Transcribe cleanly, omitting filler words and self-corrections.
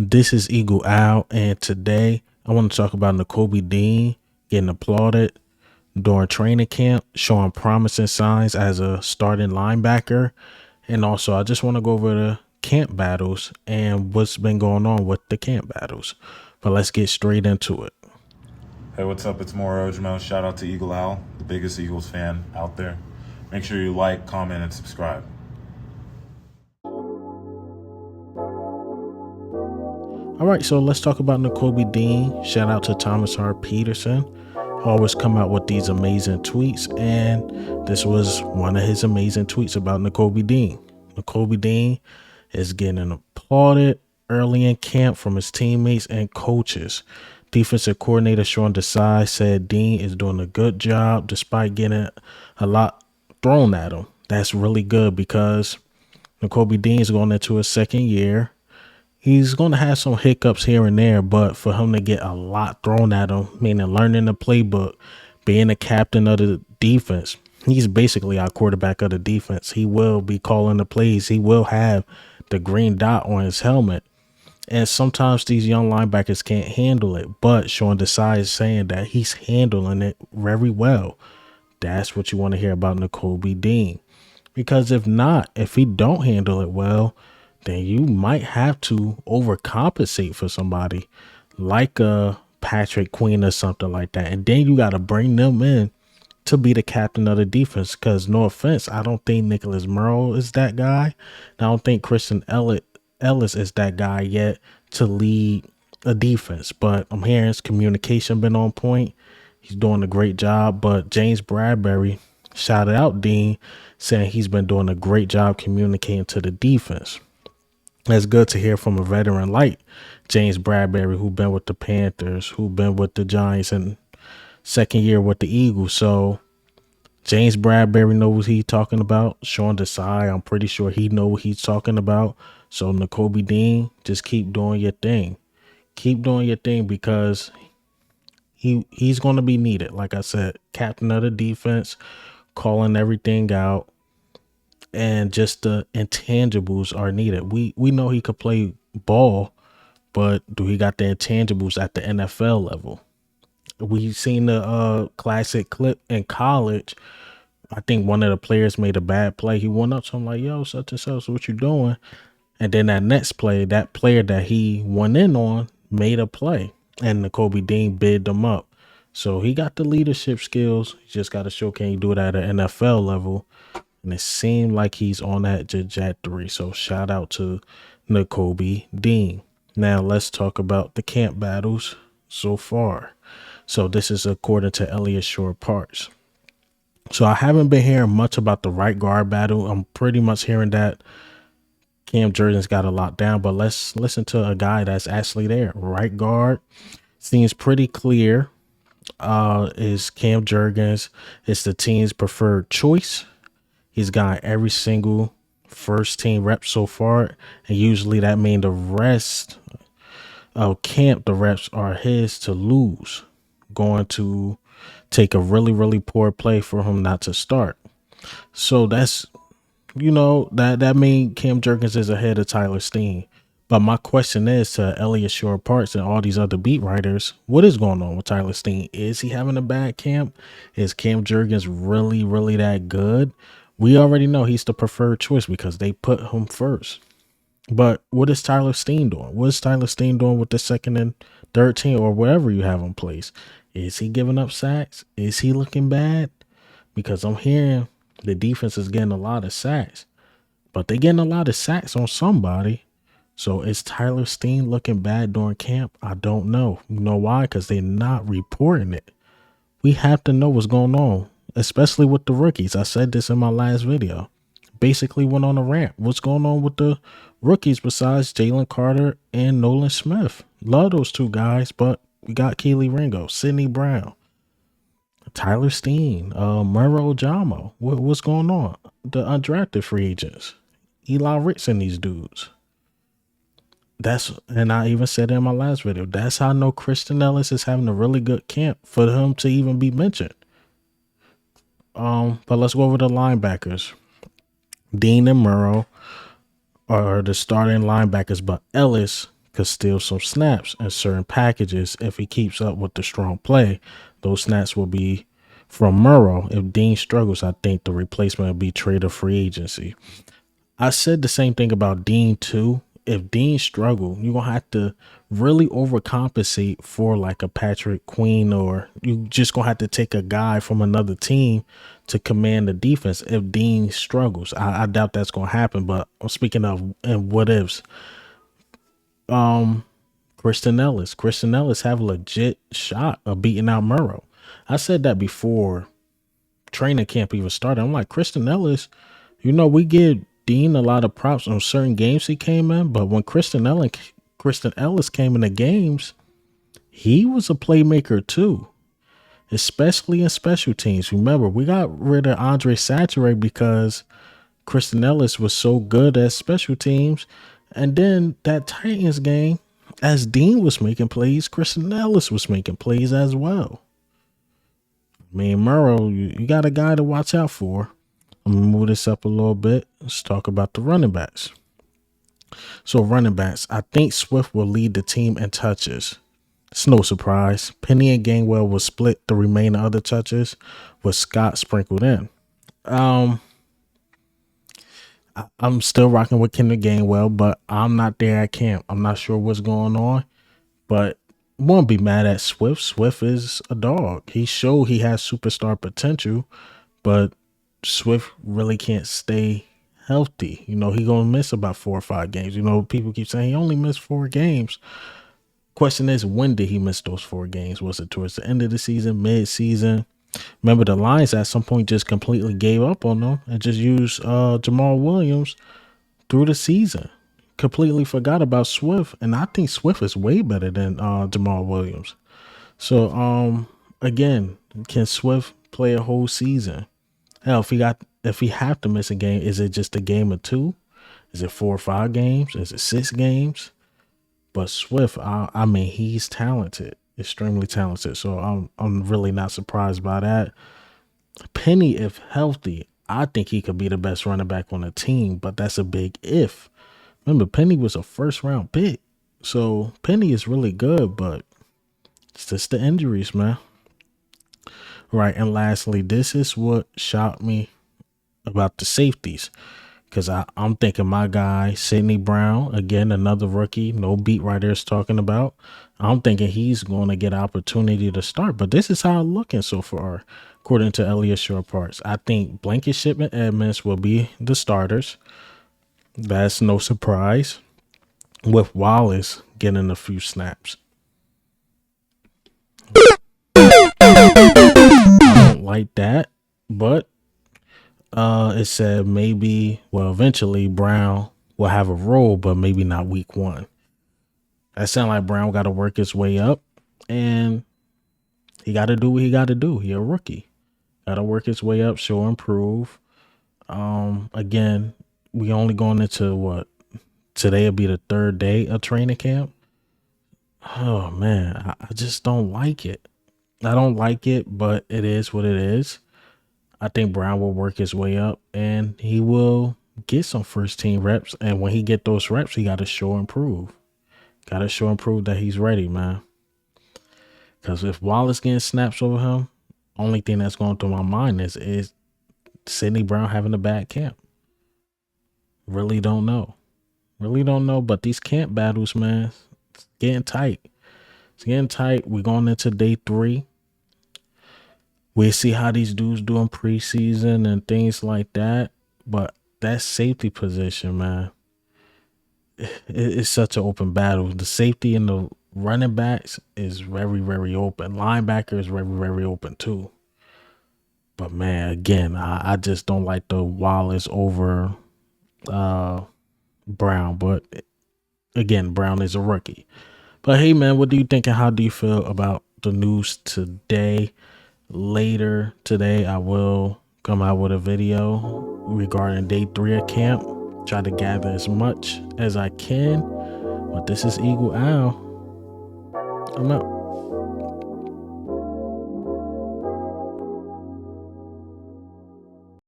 This is Eagle Owl, and today I want to talk about Nakobe Dean getting applauded during training camp, showing promising signs as a starting linebacker. And also, I just want to go over the camp battles and what's been going on with the camp battles. But let's get straight into it. Hey, what's up? It's Mauro Ojimo. Shout out to Eagle Owl, the biggest Eagles fan out there. Make sure you like, comment, and subscribe. All right, so let's talk about Nakobe Dean. Shout out to Thomas R. Peterson. Always come out with these amazing tweets, and this was one of his amazing tweets about Nakobe Dean. Nakobe Dean is getting applauded early in camp from his teammates and coaches. Defensive coordinator Sean Desai said Dean is doing a good job despite getting a lot thrown at him. That's really good because Nakobe Dean is going into his second year. He's going to have some hiccups here and there, but for him to get a lot thrown at him, meaning learning the playbook, being the captain of the defense, he's basically our quarterback of the defense. He will be calling the plays. He will have the green dot on his helmet. And sometimes these young linebackers can't handle it, but Sean Desai is saying that he's handling it very well. That's what you want to hear about Nakobe Dean. Because if he don't handle it well, then you might have to overcompensate for somebody like a Patrick Queen or something like that. And then you got to bring them in to be the captain of the defense. Because no offense, I don't think Nicholas Merle is that guy. I don't think Christian Ellis is that guy yet to lead a defense. But I'm hearing his communication been on point. He's doing a great job. But James Bradbury shouted out Dean, saying he's been doing a great job communicating to the defense. That's good to hear from a veteran like James Bradbury, who been with the Panthers, who been with the Giants, and second year with the Eagles. So James Bradbury knows what he's talking about. Sean Desai, I'm pretty sure he know what he's talking about. So Nakobe Dean, just keep doing your thing. Keep doing your thing because he's going to be needed. Like I said, captain of the defense, calling everything out, and just the intangibles are needed. We know he could play ball, but do he got the intangibles at the NFL level? We seen the classic clip in college. I think one of the players made a bad play. He went up to him like, "Yo, such and such, what you doing?" And then that next play, that player that he went in on made a play, and Nakobe Dean bid them up. So he got the leadership skills. He just got to show can he do it at an NFL level. And it seemed like he's on that trajectory. So shout out to Nakobe Dean. Now let's talk about the camp battles so far. So this is according to Eliot Shore-Parks. So I haven't been hearing much about the right guard battle. I'm pretty much hearing that Cam Jurgens got a lot down, but let's listen to a guy that's actually there. Right guard seems pretty clear. Is Cam Jurgens. It's the team's preferred choice. He's got every single first team rep so far, and usually that means the rest of camp, the reps are his to lose. Going to take a really, really poor play for him not to start. So that's, that means Cam Jurgens is ahead of Tyler Steen. But my question is to Eliot Shore-Parks and all these other beat writers, what is going on with Tyler Steen? Is he having a bad camp? Is Cam Jurgens really, really that good? We already know he's the preferred choice because they put him first. But what is Tyler Steen doing? What is Tyler Steen doing with the second and third team or whatever you have in place? Is he giving up sacks? Is he looking bad? Because I'm hearing the defense is getting a lot of sacks, but they're getting a lot of sacks on somebody. So is Tyler Steen looking bad during camp? I don't know. You know why? Because they're not reporting it. We have to know what's going on, especially with the rookies. I said this in my last video. Basically went on a rant. What's going on with the rookies besides Jalen Carter and Nolan Smith? Love those two guys, but we got Keely Ringo, Sidney Brown, Tyler Steen, Murrow Jamo. What's going on? The undrafted free agents, Eli Ricks and these dudes. And I even said in my last video, that's how I know Christian Ellis is having a really good camp for him to even be mentioned. But let's go over the linebackers. Dean and Murrow are the starting linebackers, but Ellis could steal some snaps in certain packages if he keeps up with the strong play. Those snaps will be from Murrow. If Dean struggles, I think the replacement will be trade or free agency. I said the same thing about Dean too. If Dean struggle, you're gonna have to really overcompensate for like a Patrick Queen, or you just gonna have to take a guy from another team to command the defense. If Dean struggles, I doubt that's gonna happen. But speaking of and what ifs, Kristen Ellis have a legit shot of beating out Murrow. I said that before training camp even started. I'm like, Kristen Ellis, we give Dean a lot of props on certain games he came in, but when Kristen Ellis came in the games, he was a playmaker too, especially in special teams. Remember, we got rid of Andre Satchera because Kristen Ellis was so good at special teams. And then that Titans game, as Dean was making plays, Kristen Ellis was making plays as well. I mean, Murrow, you got a guy to watch out for. I'm going to move this up a little bit. Let's talk about the running backs. So running backs, I think Swift will lead the team in touches. It's no surprise. Penny and Gainwell will split the remaining other touches with Scott sprinkled in. I'm still rocking with Kendrick Gainwell, but I'm not there at camp. I'm not sure what's going on, but won't be mad at Swift. Swift is a dog. He showed he has superstar potential, but Swift really can't stay healthy. He gonna miss about 4 or 5 games. People keep saying he only missed 4 games. Question is, when did he miss those 4 games? Was it towards the end of the season, mid-season? Remember, the Lions at some point just completely gave up on them and just used Jamal Williams through the season. Completely forgot about Swift, and I think Swift is way better than Jamal Williams. So, again, can Swift play a whole season? Hell, if he have to miss a game, is it just a game or 2? Is it 4 or 5 games? Is it 6 games? But Swift, I mean, he's talented, extremely talented. So I'm really not surprised by that. Penny, if healthy, I think he could be the best running back on the team, but that's a big if. Remember, Penny was a first-round pick, so Penny is really good, but it's just the injuries, man. Right, and lastly, this is what shocked me about the safeties, because I'm thinking my guy, Sidney Brown, again, another rookie, no beat writers talking about. I'm thinking he's going to get an opportunity to start, but this is how it's looking so far, according to Elliott Short Parts. I think Blankenship and Edmonds will be the starters. That's no surprise, with Wallace getting a few snaps. I don't like that, but it said eventually Brown will have a role, but maybe not week 1. That sounds like Brown got to work his way up, and he got to do what he got to do. He a rookie. Got to work his way up, show improve. Again, we only going into what? Today will be the 3rd day of training camp. Oh, man, I just don't like it. I don't like it, but it is what it is. I think Brown will work his way up, and he will get some first-team reps. And when he get those reps, he got to show improve. Got to show improve that he's ready, man. Because if Wallace getting snaps over him, only thing that's going through my mind is Sidney Brown having a bad camp. Really don't know. But these camp battles, man, it's getting tight. We're going into day 3. We'll see how these dudes do in preseason and things like that. But that safety position, man, it's such an open battle. The safety and the running backs is very, very open. Linebacker is very, very open too. But man, again, I just don't like the Wallace over Brown. But again, Brown is a rookie. But hey, man, what do you think and how do you feel about the news today? Later today, I will come out with a video regarding day 3 of camp. Try to gather as much as I can. But this is Eagle Owl. I'm out.